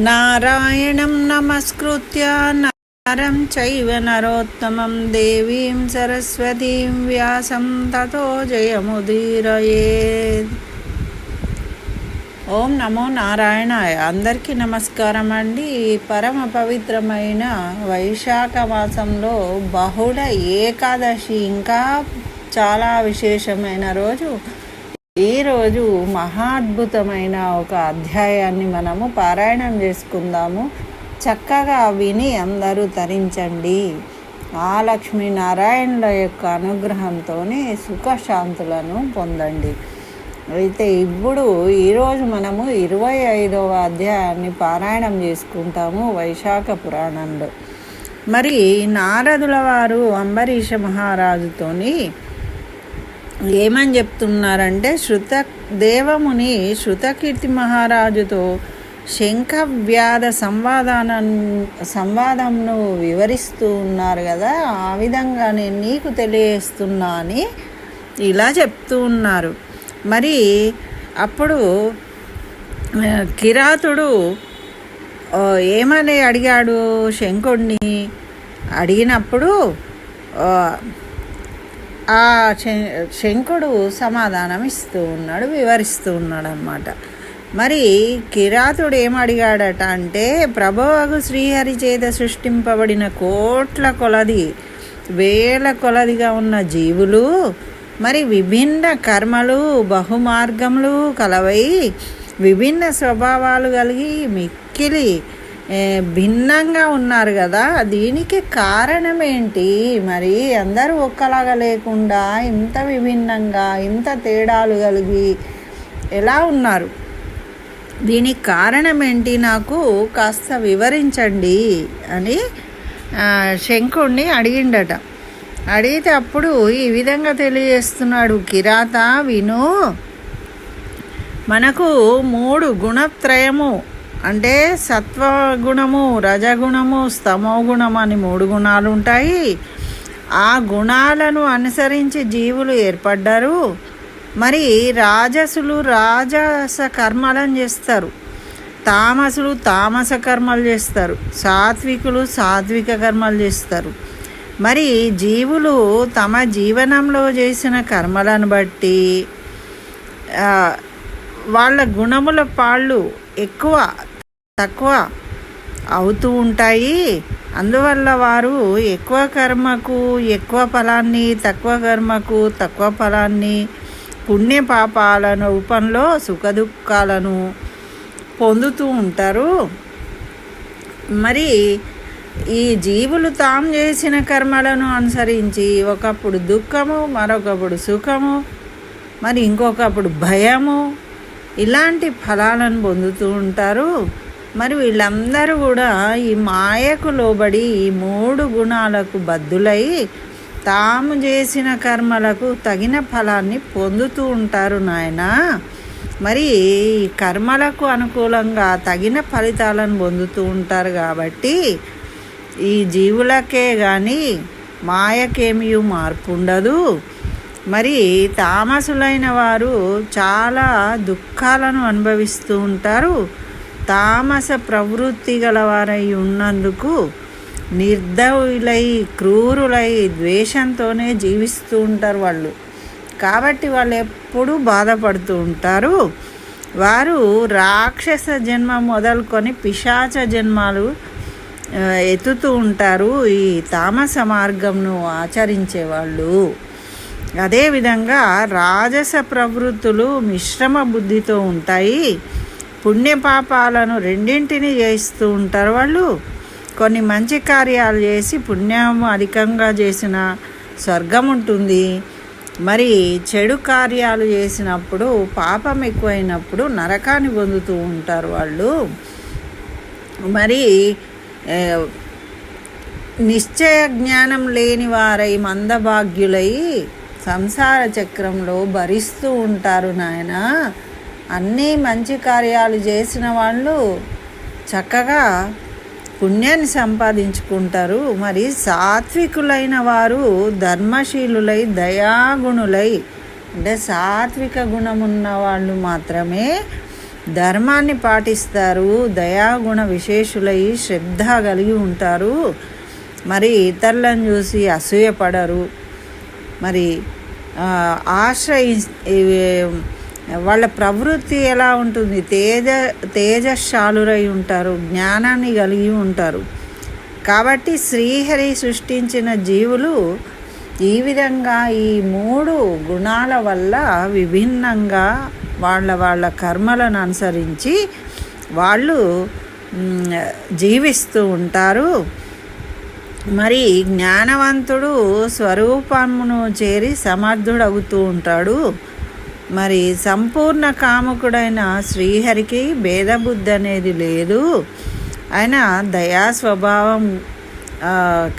నారాయణం నమస్కృత్య నరం చైవ నరోత్తమం దేవీం సరస్వతీం వ్యాసం తతో జయముదీరయేత్. ఓం నమో నారాయణాయ. అందరికీ నమస్కారం అండి. పరమ పవిత్రమైన వైశాఖ మాసంలో బహుళ ఏకాదశి ఇంకా చాలా విశేషమైన రోజు. ఈరోజు మహాద్భుతమైన ఒక అధ్యాయాన్ని మనము పారాయణం చేసుకుందాము. చక్కగా విని అందరూ తరించండి. ఆ లక్ష్మీనారాయణుల యొక్క అనుగ్రహంతోనే సుఖశాంతులను పొందండి. అయితే ఇప్పుడు ఈరోజు మనము 25వ అధ్యాయాన్ని పారాయణం చేసుకుంటాము వైశాఖ పురాణంలో. మరి నారదుల వారు అంబరీష మహారాజుతోని ఏమని చెప్తున్నారంటే, దేవముని శృతకీర్తి మహారాజుతో శంఖవ్యాధ సంవాదంను వివరిస్తూ ఉన్నారు కదా, ఆ విధంగా నేను నీకు తెలియజేస్తున్నా అని ఇలా చెప్తూ ఉన్నారు. మరి అప్పుడు కిరాతుడు ఏమని అడిగాడు శంఖుడిని. అడిగినప్పుడు ఆ శంఖుడు సమాధానం ఇస్తూ ఉన్నాడు, వివరిస్తూ ఉన్నాడు అన్నమాట. మరి కిరాతుడు ఏమడిగాడట అంటే, ప్రభువగు శ్రీహరి చేత సృష్టింపబడిన కోట్ల కొలది వేల కొలదిగా ఉన్న జీవులు మరి విభిన్న కర్మలు బహుమార్గములు కలవై విభిన్న స్వభావాలు కలిగి మిక్కిలి భిన్నంగా ఉన్నారు కదా, దీనికి కారణం ఏంటి? మరి అందరూ ఒక్కలాగా లేకుండా ఇంత విభిన్నంగా ఇంత తేడాలు కలిగి ఎలా ఉన్నారు? దీనికి కారణం ఏంటి? నాకు కాస్త వివరించండి అని శంఖుడిని అడిగిండట. అడిగితే అప్పుడు ఈ విధంగా తెలియజేస్తున్నాడు. కిరాత విను, మనకు 3 గుణత్రయము అంటే సత్వగుణము, రజగుణము, స్తమోగుణము అని 3 గుణాలు ఉంటాయి. ఆ గుణాలను అనుసరించి జీవులు ఏర్పడ్డారు. మరి రాజసులు రాజస కర్మలను చేస్తారు, తామసులు తామస కర్మలు చేస్తారు, సాత్వికులు సాత్విక కర్మలు చేస్తారు. మరి జీవులు తమ జీవనంలో చేసిన కర్మలను బట్టి వాళ్ళ గుణముల పాళ్ళు ఎక్కువ తక్కువ అవుతూ ఉంటాయి. అందువల్ల వారు ఎక్కువ కర్మకు ఎక్కువ ఫలాన్ని, తక్కువ కర్మకు తక్కువ ఫలాన్ని, పుణ్యపాపాల రూపంలో సుఖదుఖాలను పొందుతూ ఉంటారు. మరి ఈ జీవులు తాము చేసిన కర్మలను అనుసరించి ఒకప్పుడు దుఃఖము, మరొకప్పుడు సుఖము, మరి ఇంకొకప్పుడు భయము, ఇలాంటి ఫలాలను పొందుతూ ఉంటారు. మరి వీళ్ళందరూ కూడా ఈ మాయకు లోబడి ఈ 3 గుణాలకు బద్దులై తాము చేసిన కర్మలకు తగిన ఫలాన్ని పొందుతూ ఉంటారు నాయన. మరి ఈ కర్మలకు అనుకూలంగా తగిన ఫలితాలను పొందుతూ ఉంటారు కాబట్టి ఈ జీవులకే కానీ మాయకేమీ మార్పు ఉండదు. మరి తామసులైన వారు చాలా దుఃఖాలను అనుభవిస్తూ ఉంటారు. తామస ప్రవృత్తి గలవారై ఉన్నందుకు నిర్దయులై క్రూరులై ద్వేషంతోనే జీవిస్తూ ఉంటారు వాళ్ళు. కాబట్టి వాళ్ళు ఎప్పుడూ బాధపడుతూ ఉంటారు. వారు రాక్షస జన్మ మొదలుకొని పిశాచ జన్మాలు ఎత్తుతూ ఉంటారు ఈ తామస మార్గంను ఆచరించేవాళ్ళు. అదేవిధంగా రాజస ప్రవృత్తులు మిశ్రమ బుద్ధితో ఉంటాయి. పుణ్యపాపాలను రెండింటినీ చేస్తూ ఉంటారు వాళ్ళు. కొన్ని మంచి కార్యాలు చేసి పుణ్యం అధికంగా చేసిన స్వర్గం ఉంటుంది. మరి చెడు కార్యాలు చేసినప్పుడు పాపం ఎక్కువైనప్పుడు నరకాన్ని పొందుతూ ఉంటారు వాళ్ళు. మరి నిశ్చయ జ్ఞానం లేని వారై మందభాగ్యులై సంసార చక్రంలో భరిస్తూ ఉంటారు నాయన. అన్నీ మంచి కార్యాలు చేసిన వాళ్ళు చక్కగా పుణ్యాన్ని సంపాదించుకుంటారు. మరి సాత్వికులైన వారు ధర్మశీలులై దయాగుణులై, అంటే సాత్విక గుణమున్న వాళ్ళు మాత్రమే ధర్మాన్ని పాటిస్తారు, దయాగుణ విశేషులై శ్రద్ధ కలిగి ఉంటారు, మరి ఇతరులను చూసి అసూయపడరు, మరి వాళ్ళ ప్రవృత్తి ఎలా ఉంటుంది, తేజశాలురై ఉంటారు, జ్ఞానాన్ని కలిగి ఉంటారు. కాబట్టి శ్రీహరి సృష్టించిన జీవులు ఈ విధంగా ఈ 3 గుణాల వల్ల విభిన్నంగా వాళ్ళ కర్మలను అనుసరించి వాళ్ళు జీవిస్తూ ఉంటారు. మరి జ్ఞానవంతుడు స్వరూపమును చేరి సమర్థుడవుతూ ఉంటాడు. మరి సంపూర్ణ కాముకుడైన శ్రీహరికి భేదబుద్ధి అనేది లేదు. ఆయన దయా స్వభావం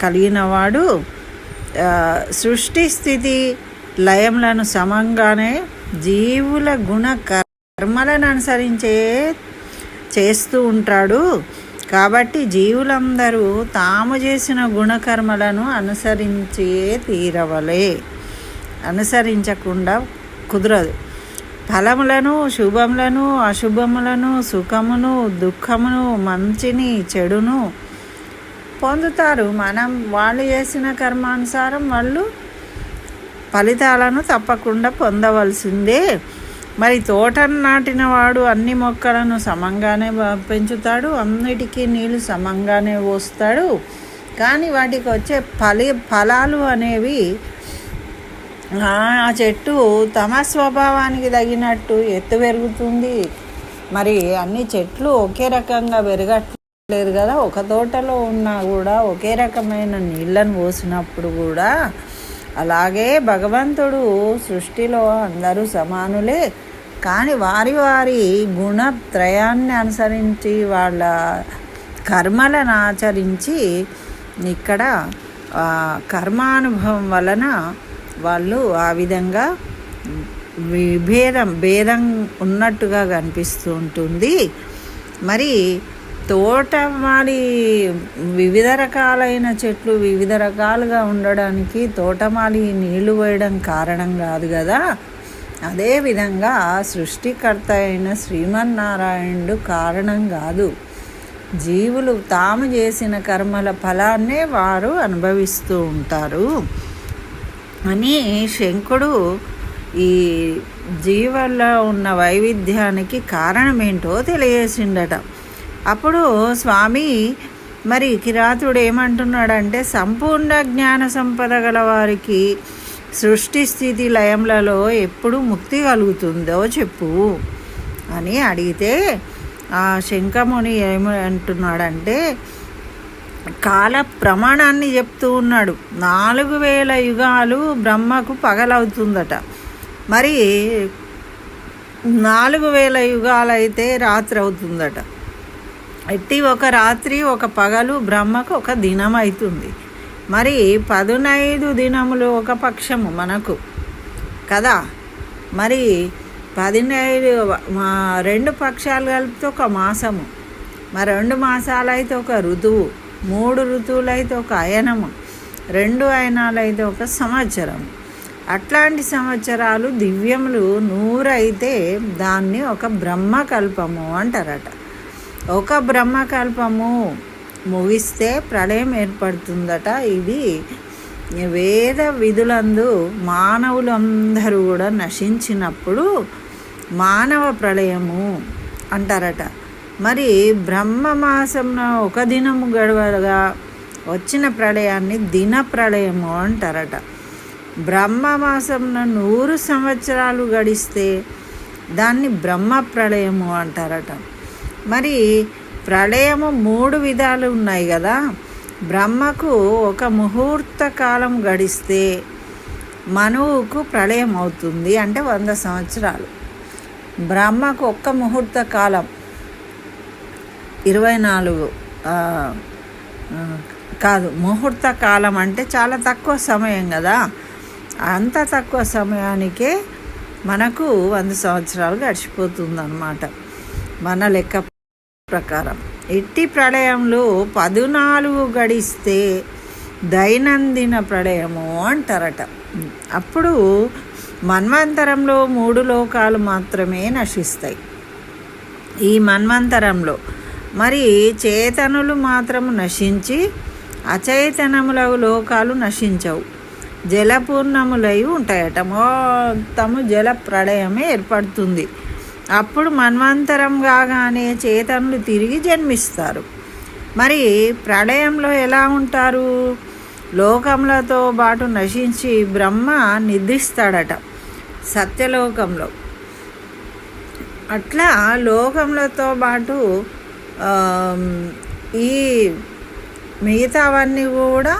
కలిగినవాడు. సృష్టి స్థితి లయములను సమంగానే జీవుల గుణ కర్మలను చేస్తూ ఉంటాడు. కాబట్టి జీవులందరూ తాము చేసిన గుణకర్మలను అనుసరించే తీరవలే, అనుసరించకుండా కుదరదు. ఫలములను, శుభములను, అశుభములను, సుఖమును, దుఃఖమును, మంచిని, చెడును పొందుతారు. వాళ్ళు చేసిన కర్మానుసారం వాళ్ళు ఫలితాలను తప్పకుండా పొందవలసిందే. మరి తోటను నాటిన వాడు అన్ని మొక్కలను సమంగానే పెంచుతాడు, అన్నిటికీ నీళ్ళు సమంగానే పోస్తాడు. కానీ వాటికి వచ్చే ఫలాలు అనేవి ఆ చెట్టు తమ స్వభావానికి తగినట్టు ఎత్తు పెరుగుతుంది. మరి అన్ని చెట్లు ఒకే రకంగా పెరగట్లేదు కదా. ఒక తోటలో ఉన్నా కూడా ఒకే రకమైన నీళ్ళను పోసినప్పుడు కూడా అలాగే భగవంతుడు సృష్టిలో అందరూ సమానులే. కానీ వారి గుణత్రయాన్ని అనుసరించి వాళ్ళ కర్మలను ఆచరించి ఇక్కడ కర్మానుభవం వలన వాళ్ళు ఆ విధంగా భేదం ఉన్నట్టుగా కనిపిస్తూ ఉంటుంది. మరి తోటమాలి వివిధ రకాలైన చెట్లు వివిధ రకాలుగా ఉండడానికి తోటమాలి నీళ్లు పోయడం కారణం కాదు కదా. అదేవిధంగా సృష్టికర్త అయిన శ్రీమన్నారాయణుడు కారణం కాదు. జీవులు తాము చేసిన కర్మల ఫలాన్నే వారు అనుభవిస్తూ ఉంటారు అని శంకుడు ఈ జీవుల్లో ఉన్న వైవిధ్యానికి కారణం ఏంటో తెలియజేసిండట. అప్పుడు స్వామి మరి కిరాతుడు ఏమంటున్నాడంటే, సంపూర్ణ జ్ఞాన సంపద గల వారికి సృష్టి స్థితి లయములలో ఎప్పుడు ముక్తి కలుగుతుందో చెప్పు అని అడిగితే ఆ శంఖముని ఏమంటున్నాడంటే కాల ప్రమాణాన్ని చెప్తూ ఉన్నాడు. 4000 యుగాలు బ్రహ్మకు పగలవుతుందట. మరి 4000 యుగాలైతే రాత్రి అవుతుందట. ఎట్టి ఒక రాత్రి ఒక పగలు బ్రహ్మకు ఒక దినం అవుతుంది. మరి 15 దినములు ఒక పక్షము మనకు కదా. మరి 15 2 పక్షాలు కలిపితే ఒక మాసము, మరి 2 మాసాలు అయితే ఒక ఋతువు, 3 ఋతువులు అయితే ఒక అయనము, 2 అయనాలు అయితే ఒక సంవత్సరము. అట్లాంటి సంవత్సరాలు దివ్యములు 100 అయితే దాన్ని ఒక బ్రహ్మకల్పము అంటారట. ఒక బ్రహ్మకల్పము ముగిస్తే ప్రళయం ఏర్పడుతుందట. ఇది వేద విధులందు మానవులందరూ కూడా నశించినప్పుడు మానవ ప్రళయము అంటారట. మరి బ్రహ్మమాసంన ఒక దినము గడవగా వచ్చిన ప్రళయాన్ని దిన ప్రళయము అంటారట. బ్రహ్మమాసంన 100 సంవత్సరాలు గడిస్తే దాన్ని బ్రహ్మ ప్రళయము అంటారట. మరి ప్రళయము 3 విధాలు ఉన్నాయి కదా. బ్రహ్మకు ఒక ముహూర్త కాలం గడిస్తే మనువుకు ప్రళయం అవుతుంది, అంటే 100 సంవత్సరాలు. బ్రహ్మకు ఒక్క ముహూర్త కాలం 24 కాదు, ముహూర్త కాలం అంటే చాలా తక్కువ సమయం కదా. అంత తక్కువ సమయానికే మనకు 100 సంవత్సరాలు గడిచిపోతుంది అన్నమాట మన లెక్క ప్రకారం. ఎట్టి ప్రళయంలో 14 గడిస్తే దైనందిన ప్రళయము అంటారట. అప్పుడు మన్వంతరంలో 3 లోకాలు మాత్రమే నశిస్తాయి. ఈ మన్వంతరంలో. మరి చేతనులు మాత్రము నశించి అచైతన్యములగు లోకాలు నశించవు, జలపూర్ణములై ఉంటాయట. మొత్తము జల ప్రళయమే ఏర్పడుతుంది. అప్పుడు మన్వంతరం కాగానే చేతనులు తిరిగి జన్మిస్తారు. మరి ప్రళయంలో ఎలా ఉంటారు? లోకములతో పాటు నశించి బ్రహ్మ నిద్రిస్తాడట సత్యలోకంలో. అట్లా లోకములతో పాటు ఈ మిగతావన్నీ కూడా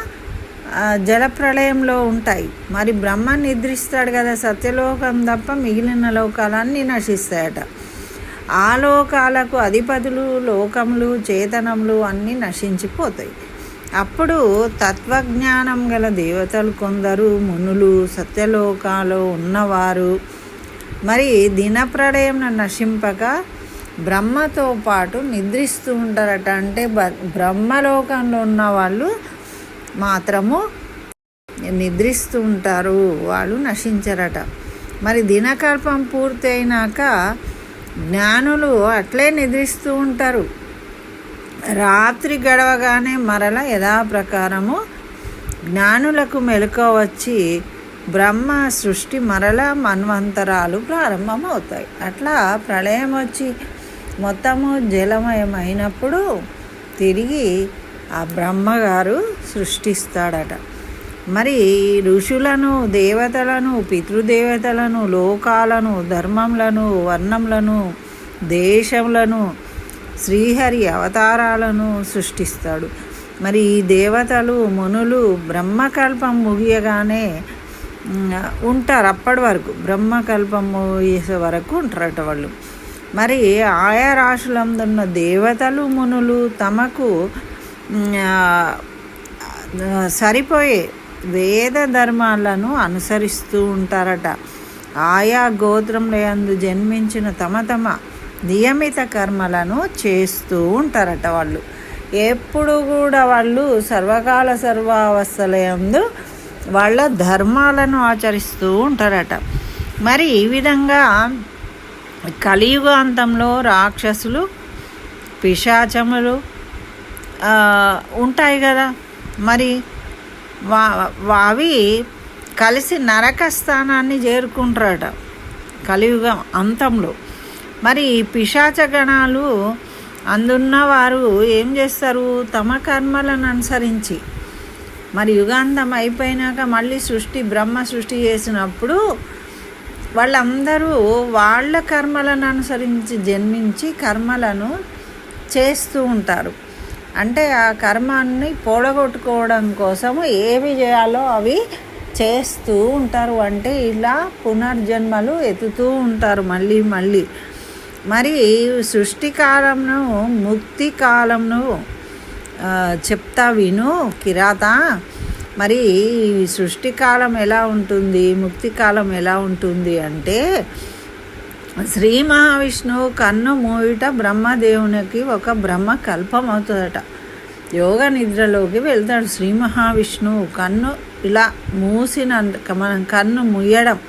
జలప్రళయంలో ఉంటాయి. మరి బ్రహ్మ నిద్రిస్తాడు కదా సత్యలోకం తప్ప మిగిలిన లోకాలన్నీ నశిస్తాయట. ఆ లోకాలకు అధిపతులు, లోకములు, చేతనములు అన్నీ నశించిపోతాయి. అప్పుడు తత్వజ్ఞానం గల దేవతలు కొందరు, మునులు, సత్యలోకాలో ఉన్నవారు మరి దినప్రళయం నశింపక బ్రహ్మతో పాటు నిద్రిస్తూ ఉంటారట. అంటే బ్రహ్మలోకంలో ఉన్న వాళ్ళు మాత్రము నిద్రిస్తూ ఉంటారు, వాళ్ళు నశించరట. మరి దినకల్పం పూర్తి అయినాక జ్ఞానులు అట్లే నిద్రిస్తూ ఉంటారు. రాత్రి గడవగానే మరల యథాప్రకారము జ్ఞానులకు మెలకువ వచ్చి బ్రహ్మ సృష్టి మరల మన్వంతరాలు ప్రారంభమవుతాయి. అట్లా ప్రళయం వచ్చి మొత్తము జలమయమైనప్పుడు తిరిగి ఆ బ్రహ్మగారు సృష్టిస్తాడట. మరి ఋషులను, దేవతలను, పితృదేవతలను, లోకాలను, ధర్మములను, వర్ణములను, దేశములను, శ్రీహరి అవతారాలను సృష్టిస్తాడు. మరి ఈ దేవతలు, మునులు బ్రహ్మకల్పం ముగియగానే ఉంటారు. అప్పటి వరకు బ్రహ్మకల్పం ముగిసే వరకు ఉంటారట వాళ్ళు. మరి ఆయా రాశులందున్న దేవతలు, మునులు తమకు సరిపోయే వేద ధర్మాలను అనుసరిస్తూ ఉంటారట. ఆయా గోత్రములందు జన్మించిన తమ తమ నియమిత కర్మలను చేస్తూ ఉంటారట. వాళ్ళు ఎప్పుడు కూడా వాళ్ళు సర్వకాల సర్వావస్థలయందు వాళ్ళ ధర్మాలను ఆచరిస్తూ ఉంటారట. మరి ఈ విధంగా కలియుగాంతంలో రాక్షసులు, పిశాచములు ఉంటాయి కదా. మరి అవి కలిసి నరక స్థానాన్ని చేరుకుంటారట కలియుగ అంతంలో. మరి పిశాచ గణాలు అందున్న వారు ఏం చేస్తారు? తమ కర్మలను అనుసరించి మరి యుగాంతం అయిపోయినాక మళ్ళీ బ్రహ్మ సృష్టి చేసినప్పుడు వాళ్ళందరూ వాళ్ళ కర్మలను అనుసరించి జన్మించి కర్మలను చేస్తూ ఉంటారు. అంటే ఆ కర్మాన్ని పోడగొట్టుకోవడం కోసము ఏవి చేయాలో అవి చేస్తూ ఉంటారు. అంటే ఇలా పునర్జన్మలు ఎత్తుతూ ఉంటారు మళ్ళీ మళ్ళీ. మరి సృష్టి కాలంను, ముక్తి కాలంను చెప్తా విను కిరాత. మరి సృష్టి కాలం ఎలా ఉంటుంది, ముక్తి కాలం ఎలా ఉంటుంది అంటే శ్రీ మహావిష్ణువు కన్ను మూయిట బ్రహ్మదేవునికి ఒక బ్రహ్మ కల్పం అవుతుందట. యోగ నిద్రలోకి వెళ్తాడు శ్రీ మహావిష్ణువు. కన్ను ఇలా మూసిన మనం కన్ను ముయ్యడం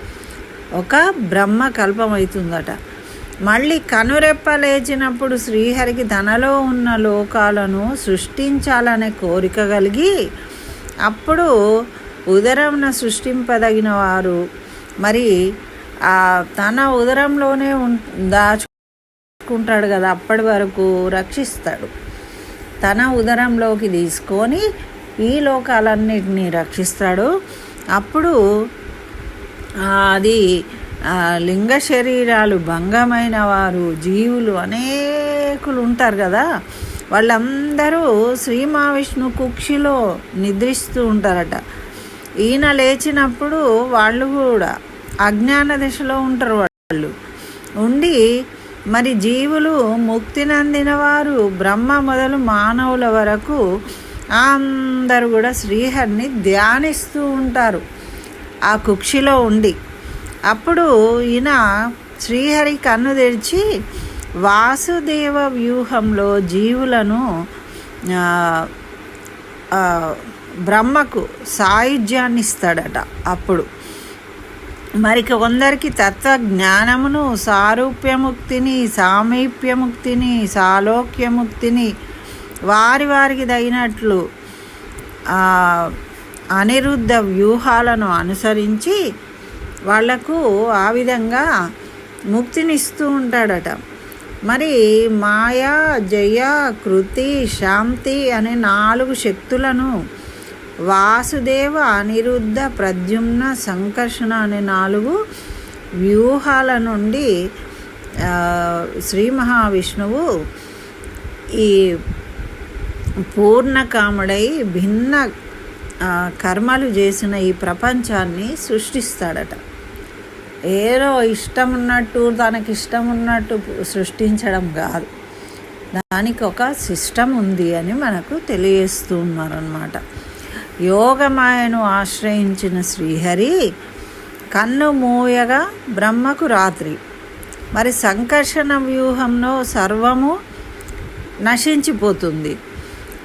ఒక బ్రహ్మ కల్పం అవుతుందట. మళ్ళీ కనురెప్ప లేచినప్పుడు శ్రీహరికి తనలో ఉన్న లోకాలను సృష్టించాలనే కోరిక కలిగి అప్పుడు ఉదరంన సృష్టింపదగిన వారు మరి తన ఉదరంలోనే దాచుకుంటాడు కదా, అప్పటి వరకు రక్షిస్తాడు. తన ఉదరంలోకి తీసుకొని ఈ లోకాలన్నిటినీ రక్షిస్తాడు. అప్పుడు అది లింగ శరీరాలు భంగమైన వారు, జీవులు అనేకులు ఉంటారు కదా, వాళ్ళందరూ శ్రీ మహావిష్ణు కుక్షిలో నిద్రిస్తూ ఉంటారట. ఈయన లేచినప్పుడు వాళ్ళు కూడా అజ్ఞాన దశలో ఉంటారు. వాళ్ళు ఉండి మరి జీవులు ముక్తి నందిన వారు బ్రహ్మ మొదలు మానవుల వరకు అందరూ కూడా శ్రీహరిని ధ్యానిస్తూ ఉంటారు ఆ కుక్షిలో ఉండి. అప్పుడు ఈయన శ్రీహరి కన్ను తెరిచి వాసుదేవ వ్యూహంలో జీవులను బ్రహ్మకు సాయుధ్యాన్ని ఇస్తాడట. అప్పుడు మరి కొందరికి తత్వజ్ఞానమును, సారూప్యముక్తిని, సామీప్యముక్తిని, సాలోక్యముక్తిని వారికి తగినట్లు అనిరుద్ధ వ్యూహాలను అనుసరించి వాళ్లకు ఆ విధంగా ముక్తినిస్తూ ఉంటాడట. మరి మాయా, జయ, కృతి, శాంతి అనే 4 శక్తులను, వాసుదేవ, అనిరుద్ధ, ప్రద్యుమ్న, సంకర్షణ అనే 4 వ్యూహాల నుండి శ్రీ మహావిష్ణువు ఈ పూర్ణకాముడై భిన్న కర్మలు చేసిన ఈ ప్రపంచాన్ని సృష్టిస్తాడట. ఏదో ఇష్టం ఉన్నట్టు తనకి ఇష్టం ఉన్నట్టు సృష్టించడం కాదు, దానికి ఒక సిస్టమ్ ఉంది అని మనకు తెలియజేస్తూ ఉన్నారన్నమాట. యోగమాయను ఆశ్రయించిన శ్రీహరి కన్ను మూయగా బ్రహ్మకు రాత్రి. మరి సంకర్షణ వ్యూహంలో సర్వము నశించిపోతుంది.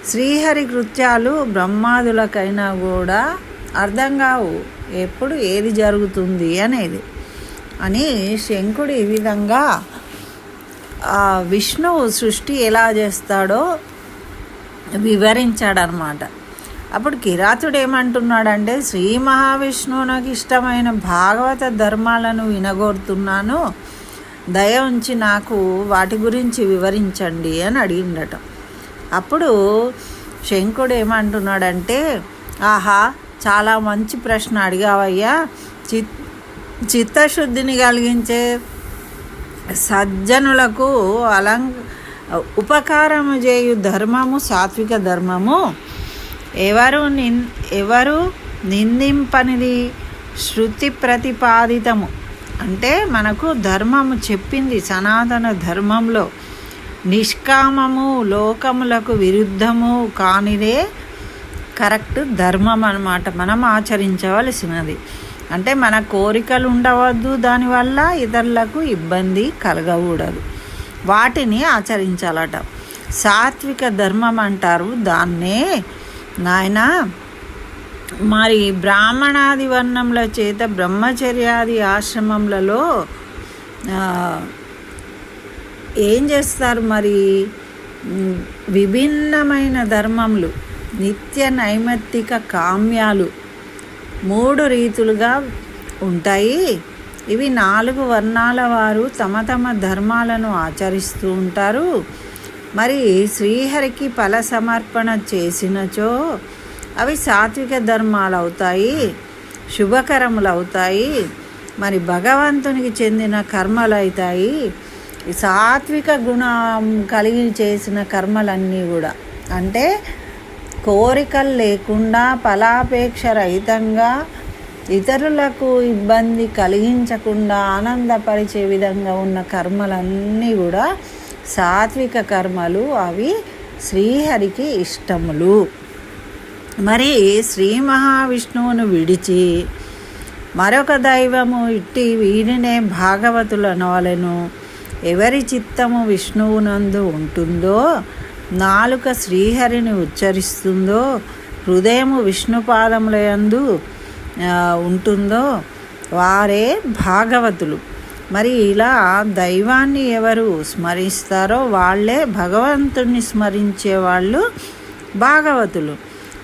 శ్రీహరి కృత్యాలు బ్రహ్మాదులకైనా కూడా అర్థం కావు, ఎప్పుడు ఏది జరుగుతుంది అనేది అని శంకుడు ఈ విధంగా విష్ణువు సృష్టి ఎలా చేస్తాడో వివరించాడనమాట. అప్పుడు కిరాతుడు ఏమంటున్నాడంటే, శ్రీ మహావిష్ణువునకు ఇష్టమైన భాగవత ధర్మాలను వినగోరుతున్నాను, దయ ఉంచి నాకు వాటి గురించి వివరించండి అని అడిగిండట. అప్పుడు శంకుడు ఏమంటున్నాడంటే, ఆహా చాలా మంచి ప్రశ్న అడిగావయ్యా, చిత్తశుద్ధిని కలిగించే సజ్జనులకు ఉపకారము చేయు ధర్మము సాత్విక ధర్మము, ఎవరు నిందింపనిది శృతి ప్రతిపాదితము. అంటే మనకు ధర్మము చెప్పింది సనాతన ధర్మంలో నిష్కామము, లోకములకు విరుద్ధము కానిదే కరెక్ట్ ధర్మం అన్నమాట. మనం ఆచరించవలసినది అంటే మన కోరికలు ఉండవద్దు, దానివల్ల ఇతరులకు ఇబ్బంది కలగకూడదు, వాటిని ఆచరించాలట. సాత్విక ధర్మం అంటారు దాన్నే నాయన. మరి బ్రాహ్మణాది వర్ణముల చేత బ్రహ్మచర్యాది ఆశ్రమములలో ఏం చేస్తారు, మరి విభిన్నమైన ధర్మములు, నిత్య నైమిత్తిక కామ్యాలు 3 రీతులుగా ఉంటాయి. ఇవి 4 వర్ణాల వారు తమ తమ ధర్మాలను ఆచరిస్తూ ఉంటారు. మరి శ్రీహరికి ఫల సమర్పణ చేసినచో అవి సాత్విక ధర్మాలు అవుతాయి, శుభకరములు అవుతాయి. మరి భగవంతునికి చెందిన కర్మలు అవుతాయి. సాత్విక గుణం కలిగి చేసిన కర్మలన్నీ కూడా అంటే కోరికలు లేకుండా ఫలాపేక్ష రహితంగా ఇతరులకు ఇబ్బంది కలిగించకుండా ఆనందపరిచే విధంగా ఉన్న కర్మలన్నీ కూడా సాత్విక కర్మలు, అవి శ్రీహరికి ఇష్టములు. మరి శ్రీ మహావిష్ణువును విడిచి మరొక దైవము ఇట్టి వీరినే భాగవతులు అనవలెను. ఎవరి చిత్తము విష్ణువునందు ఉంటుందో, నాలుక శ్రీహరిని ఉచ్చరిస్తుందో, హృదయము విష్ణుపాదములయందు ఉంటుందో వారే భాగవతులు. మరి ఇలా దైవాన్ని ఎవరు స్మరిస్తారో వాళ్ళే భగవంతుణ్ణి స్మరించే వాళ్ళు భాగవతులు.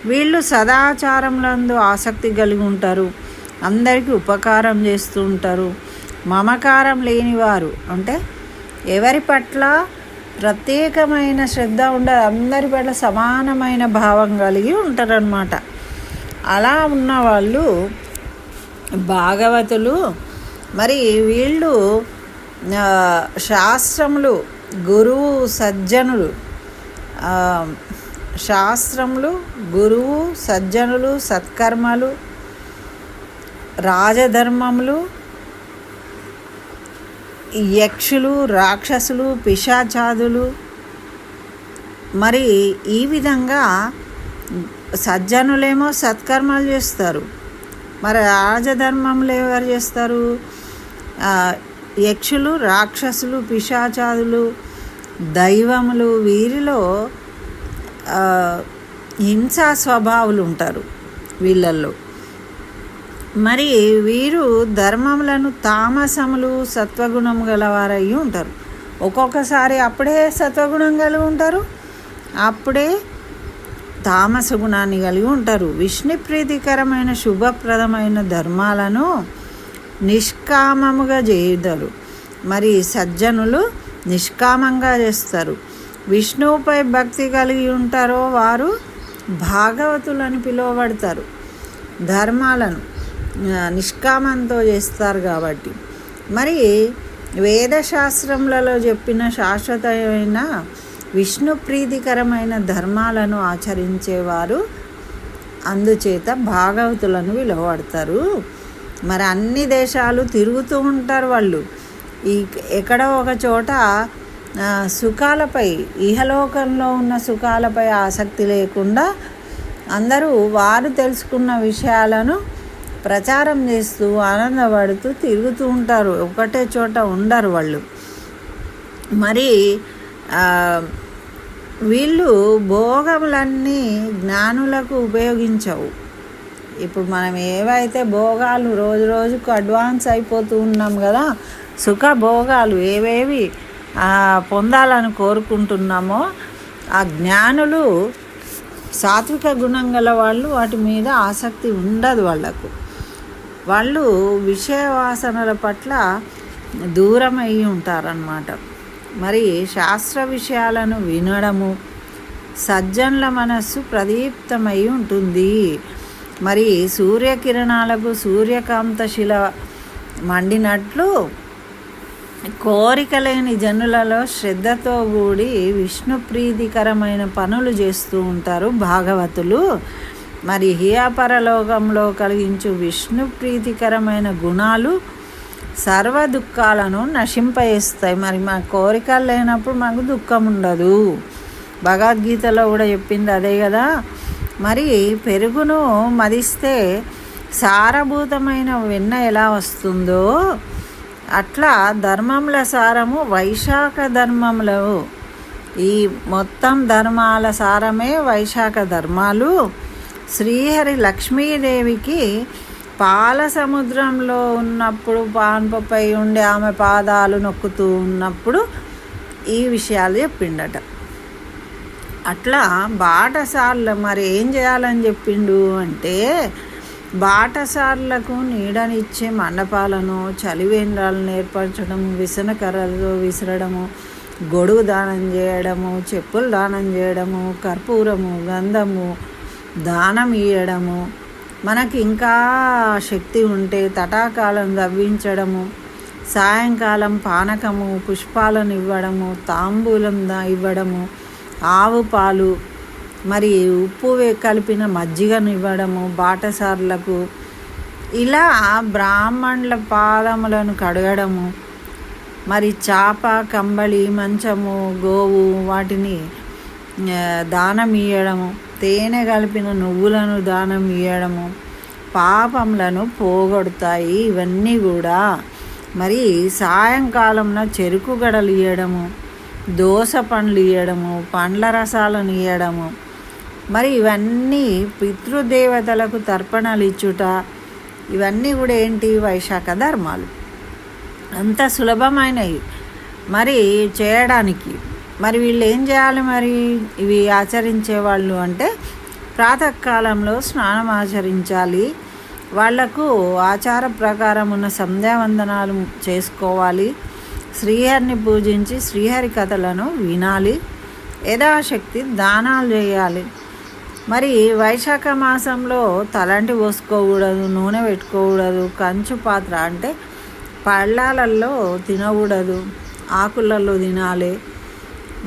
వీళ్ళు సదాచారములందు ఆసక్తి కలిగి ఉంటారు, అందరికీ ఉపకారం చేస్తూ ఉంటారు. మమకారం లేనివారు అంటే ఎవరి పట్ల ప్రత్యేకమైన శ్రద్ధ ఉండదు, అందరి పట్ల సమానమైన భావం కలిగి ఉంటారన్నమాట. అలా ఉన్నవాళ్ళు భాగవతులు. మరి వీళ్ళు శాస్త్రములు, గురువు, సజ్జనులు, శాస్త్రములు, గురువు, సజ్జనులు, సత్కర్మలు, రాజధర్మములు, యక్షులు, రాక్షసులు, పిశాచాదులు. మరి ఈ విధంగా సజ్జనులేమో సత్కర్మలు చేస్తారు, మరి రాజధర్మములు ఎవరు చేస్తారు? యక్షులు, రాక్షసులు, పిశాచాదులు, దైవములు. వీరిలో హింసా స్వభావులు ఉంటారు వీళ్ళల్లో. మరి వీరు ధర్మములను తామసములు సత్వగుణము గలవారై ఉంటారు. ఒక్కొక్కసారి అప్పుడే సత్వగుణం కలిగి ఉంటారు, అప్పుడే తామస గుణాన్ని కలిగి ఉంటారు. విష్ణు ప్రీతికరమైన శుభప్రదమైన ధర్మాలను నిష్కామముగా చేయుతారు. మరి సజ్జనులు నిష్కామంగా చేస్తారు. విష్ణువుపై భక్తి కలిగి ఉంటారో వారు భాగవతులని పిలువబడతారు. ధర్మాలను నిష్కామంతో చేస్తారు కాబట్టి. మరి వేదశాస్త్రములలో చెప్పిన శాశ్వతమైన విష్ణు ప్రీతికరమైన ధర్మాలను ఆచరించేవారు అందుచేత భాగవతులను పిలువబడతారు. మరి అన్ని దేశాలు తిరుగుతూ ఉంటారు వాళ్ళు. ఎక్కడో ఒక చోట సుఖాలపై, ఇహలోకంలో ఉన్న సుఖాలపై ఆసక్తి లేకుండా అందరూ వారు తెలుసుకున్న విషయాలను ప్రచారం చేస్తూ ఆనందపడుతూ తిరుగుతూ ఉంటారు. ఒకటే చోట ఉండరు వాళ్ళు. మరి వీళ్ళు భోగములన్నీ జ్ఞానులకు ఉపయోగించవు. ఇప్పుడు మనం ఏవైతే భోగాలు రోజు రోజుకు అడ్వాన్స్ అయిపోతూ ఉన్నాం కదా, సుఖ భోగాలు ఏవేవి పొందాలని కోరుకుంటున్నామో ఆ జ్ఞానులు సాత్విక గుణం గల వాళ్ళు వాటి మీద ఆసక్తి ఉండదు వాళ్ళకు. వాళ్ళు విషయ వాసనల పట్ల దూరం అయి ఉంటారన్నమాట. మరి శాస్త్ర విషయాలను వినడము సజ్జనుల మనస్సు ప్రదీప్తమై ఉంటుంది. మరి సూర్యకిరణాలకు సూర్యకాంత శిల మండినట్లు కోరిక లేని జనులలో శ్రద్ధతో కూడి విష్ణు ప్రీతికరమైన పనులు చేస్తూ ఉంటారు భాగవతులు. మరి హియాపరలోకంలో కలిగించు విష్ణు ప్రీతికరమైన గుణాలు సర్వ దుఃఖాలను నశింపజేస్తాయి. మరి మా కోరికలు లేనప్పుడు మాకు దుఃఖం ఉండదు. భగవద్గీతలో కూడా చెప్పింది అదే కదా. మరి పెరుగును మదిస్తే సారభూతమైన వెన్న ఎలా వస్తుందో అట్లా ధర్మముల సారము వైశాఖ ధర్మములు. ఈ మొత్తం ధర్మాల సారమే వైశాఖ ధర్మాలు. శ్రీహరి లక్ష్మీదేవికి పాల సముద్రంలో ఉన్నప్పుడు పాన్పపై ఉండి ఆమె పాదాలు నొక్కుతూ ఉన్నప్పుడు ఈ విషయాలు చెప్పిండట. అట్లా బాటసార్లు మరి ఏం చేయాలని చెప్పిండు అంటే, బాటసార్లకు నీడనిచ్చే మండపాలను, చలివేంద్రాలను ఏర్పరచడము, విసనకర్రలు విసరడము, గొడుగు దానం చేయడము, చెప్పులు దానం చేయడము, కర్పూరము గంధము దానం ఇవ్వడము, మనకి ఇంకా శక్తి ఉంటే తటాకాలను దవ్వించడము, సాయంకాలం పానకము పుష్పాలను ఇవ్వడము, తాంబూలం ఇవ్వడము, ఆవు పాలు మరి ఉప్పు కలిపిన మజ్జిగను ఇవ్వడము బాటసార్లకు. ఇలా బ్రాహ్మణుల పాదములను కడగడము, మరి చాప కంబళి మంచము గోవు వాటిని దానం ఇవ్వడము, తేనె కలిపిన నువ్వులను దానం ఇవ్వడము పాపములను పోగొడతాయి. ఇవన్నీ కూడా మరి సాయంకాలంలో చెరుకు గడలు ఇవ్వడము, దోస పండ్లు ఇవ్వడము, పండ్ల రసాలను ఇవ్వడము, మరి ఇవన్నీ పితృదేవతలకు తర్పణలు ఇచ్చుట, ఇవన్నీ కూడా ఏంటి వైశాఖ ధర్మాలు. అంత సులభమైనవి మరి చేయడానికి. మరి వీళ్ళు ఏం చేయాలి మరి ఇవి ఆచరించే వాళ్ళు అంటే, ప్రాతకాలంలో స్నానం ఆచరించాలి, వాళ్లకు ఆచార ప్రకారం ఉన్న సంధ్యావందనాలు చేసుకోవాలి, శ్రీహరిని పూజించి శ్రీహరి కథలను వినాలి, యథాశక్తి దానాలు చేయాలి. మరి వైశాఖ మాసంలో తలంటి పోసుకోకూడదు, నూనె పెట్టుకోకూడదు, కంచు పాత్ర అంటే పళ్ళాలలో తినకూడదు, ఆకులలో తినాలి.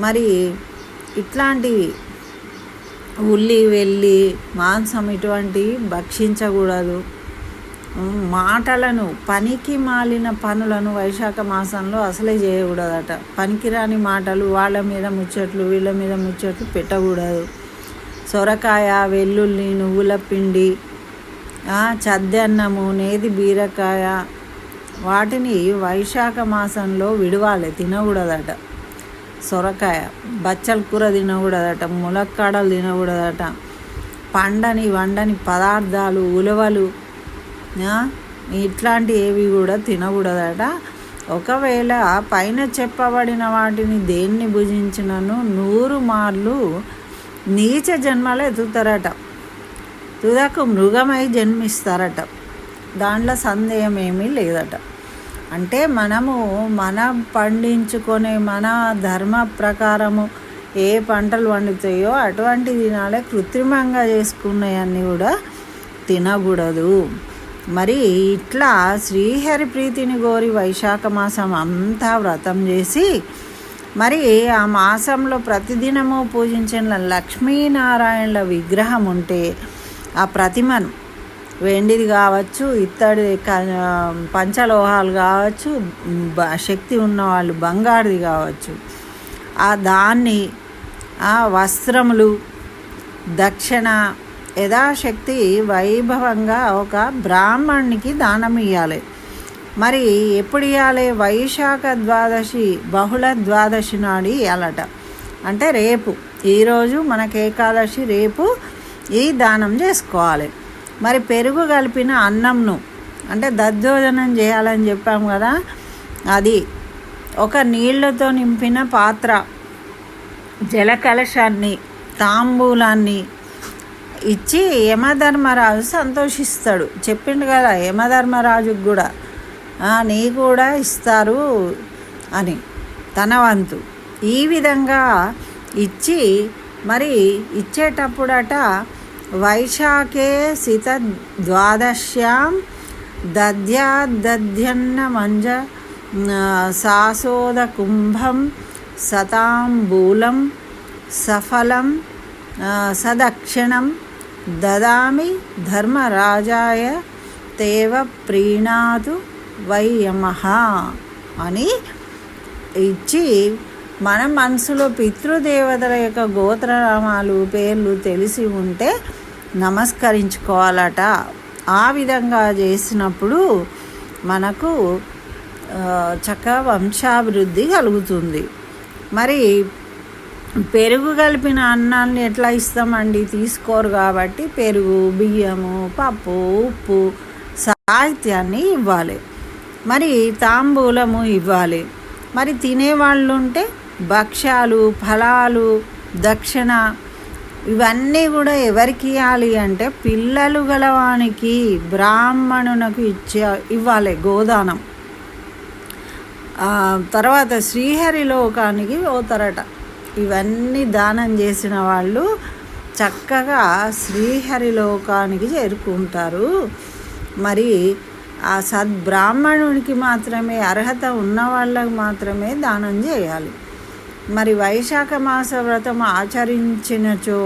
మరి ఇట్లాంటివి ఉల్లి వెల్లి మాంసం ఇటువంటివి భక్షించకూడదు. మాటలను పనికి మాలిన పనులను వైశాఖ మాసంలో అసలే చేయకూడదట. పనికిరాని మాటలు, వాళ్ళ మీద ముచ్చట్లు వీళ్ళ మీద ముచ్చట్లు పెట్టకూడదు. సొరకాయ వెల్లుల్లి నువ్వుల పిండి చద్దన్నము నేతి బీరకాయ వాటిని వైశాఖ మాసంలో విడవాలి, తినకూడదట. సొరకాయ బచ్చల కూర తినకూడదట, ములక్కాడలు తినకూడదట, పండని వండని పదార్థాలు ఉలవలు ఇట్లాంటి ఏవి కూడా తినకూడదట. ఒకవేళ పైన చెప్పబడిన వాటిని దేన్ని భుజించినను 100 మార్లు నీచ జన్మలు ఎత్తుతారట, తుదకు మృగమై జన్మిస్తారట. దాంట్లో సందేహం ఏమీ లేదట. అంటే మనము పండించుకునే మన ధర్మ ప్రకారము ఏ పంటలు పండుతాయో అటువంటి తినాలే. కృత్రిమంగా చేసుకున్నవన్నీ కూడా తినకూడదు. మరి ఇట్లా శ్రీహరి ప్రీతిని కోరి వైశాఖ మాసం అంతా వ్రతం చేసి మరి ఆ మాసంలో ప్రతిదినము పూజించిన లక్ష్మీనారాయణల విగ్రహం ఉంటే ఆ ప్రతిమను వెండిది కావచ్చు, ఇత్తడి పంచలోహాలు కావచ్చు, శక్తి ఉన్నవాళ్ళు బంగారుది కావచ్చు, దాన్ని వస్త్రములు దక్షిణ యథాశక్తి వైభవంగా ఒక బ్రాహ్మణునికి దానం ఇవ్వాలి. మరి ఎప్పుడు ఇవ్వాలి? వైశాఖ ద్వాదశి బహుళ ద్వాదశి నాడు ఇవ్వాలట. అంటే రేపు, ఈరోజు మనకు ఏకాదశి, రేపు ఈ దానం చేసుకోవాలి. మరి పెరుగు కలిపిన అన్నంను అంటే దద్దోజనం చేయాలని చెప్పాము కదా, అది ఒక నీళ్లతో నింపిన పాత్ర, జలకలశాన్ని, తాంబూలాన్ని ఇచ్చి యమధర్మరాజు సంతోషిస్తాడు. చెప్పిండు కదా యమధర్మరాజుకు కూడా నీ కూడా ఇస్తారు అని తన వంతు. ఈ విధంగా ఇచ్చి మరి ఇచ్చేటప్పుడట వైశాఖే సిత ద్వాదశ్యాం దద్యాదద్యన్న మంజ సాసోద కుంభం సతాంబూలం సఫలం సదక్షిణం దదామి ధర్మరాజాయ తేవ ప్రీణాతు వై యమః అని ఇచ్చి మన మనసులో పితృదేవతల యొక్క గోత్రనామాలు పేర్లు తెలిసి ఉంటే నమస్కరించుకోవాలట. ఆ విధంగా చేసినప్పుడు మనకు చక్కగా వంశాభివృద్ధి కలుగుతుంది. మరి పెరుగు కలిపిన అన్నాన్ని ఎట్లా ఇస్తామండి? తీసుకోరు కాబట్టి పెరుగు, బియ్యము, పప్పు, ఉప్పు, సాహిత్యాన్ని ఇవ్వాలి. మరి తాంబూలము ఇవ్వాలి. మరి తినేవాళ్ళు ఉంటే భక్ష్యాలు, ఫలాలు, దక్షిణ ఇవన్నీ కూడా ఎవరికి ఇవ్వాలి అంటే పిల్లలు గలవానికి బ్రాహ్మణునకు ఇవ్వాలి గోదానం. తర్వాత శ్రీహరి లోకానికి పోతారట. ఇవన్నీ దానం చేసిన వాళ్ళు చక్కగా శ్రీహరి లోకానికి చేరుకుంటారు. మరి ఆ సద్బ్రాహ్మణునికి మాత్రమే, అర్హత ఉన్న వాళ్ళకు మాత్రమే దానం చేయాలి. మరి వైశాఖ మాస వ్రతం ఆచరించినచో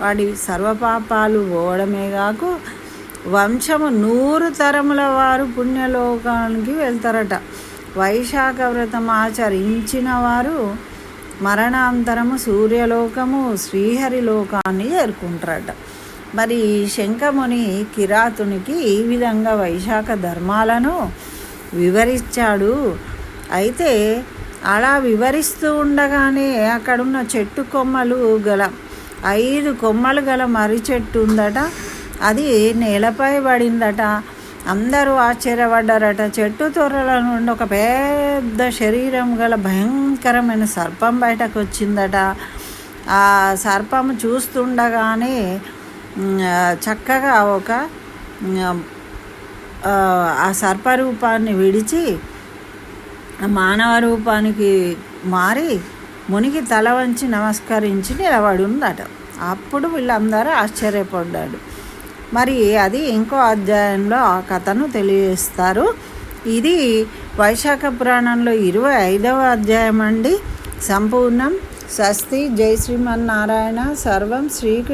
వాడి సర్వపాపాలు పోవడమే కాకు వంశము 100 తరముల వారు పుణ్యలోకానికి వెళ్తారట. వైశాఖ వ్రతం ఆచరించిన వారు మరణాంతరము సూర్యలోకము, శ్రీహరి లోకాన్ని చేరుకుంటారట. మరి శంఖముని కిరాతునికి ఈ విధంగా వైశాఖ ధర్మాలను వివరించాడు. అయితే అలా వివరిస్తూ ఉండగానే అక్కడున్న చెట్టు కొమ్మలు గల 5 కొమ్మలు గల మర్రి చెట్టు ఉందట. అది నేలపై పడిందట. అందరూ ఆశ్చర్యపడ్డారట. చెట్టు తొర్రల నుండి ఒక పెద్ద శరీరం గల భయంకరమైన సర్పం బయటకు వచ్చిందట. ఆ సర్పము చూస్తుండగానే చక్కగా ఆ సర్పరూపాన్ని విడిచి మానవ రూపానికి మారి మునికి తల వంచి నమస్కరించి నిలబడి ఉందట. అప్పుడు వీళ్ళందరూ ఆశ్చర్యపడ్డాడు. మరి అది ఇంకో అధ్యాయంలో ఆ కథను తెలియజేస్తారు. ఇది వైశాఖ పురాణంలో 25వ అధ్యాయం అండి. సంపూర్ణం. స్వస్తి. జై శ్రీమన్నారాయణ. సర్వం శ్రీకృష్ణ.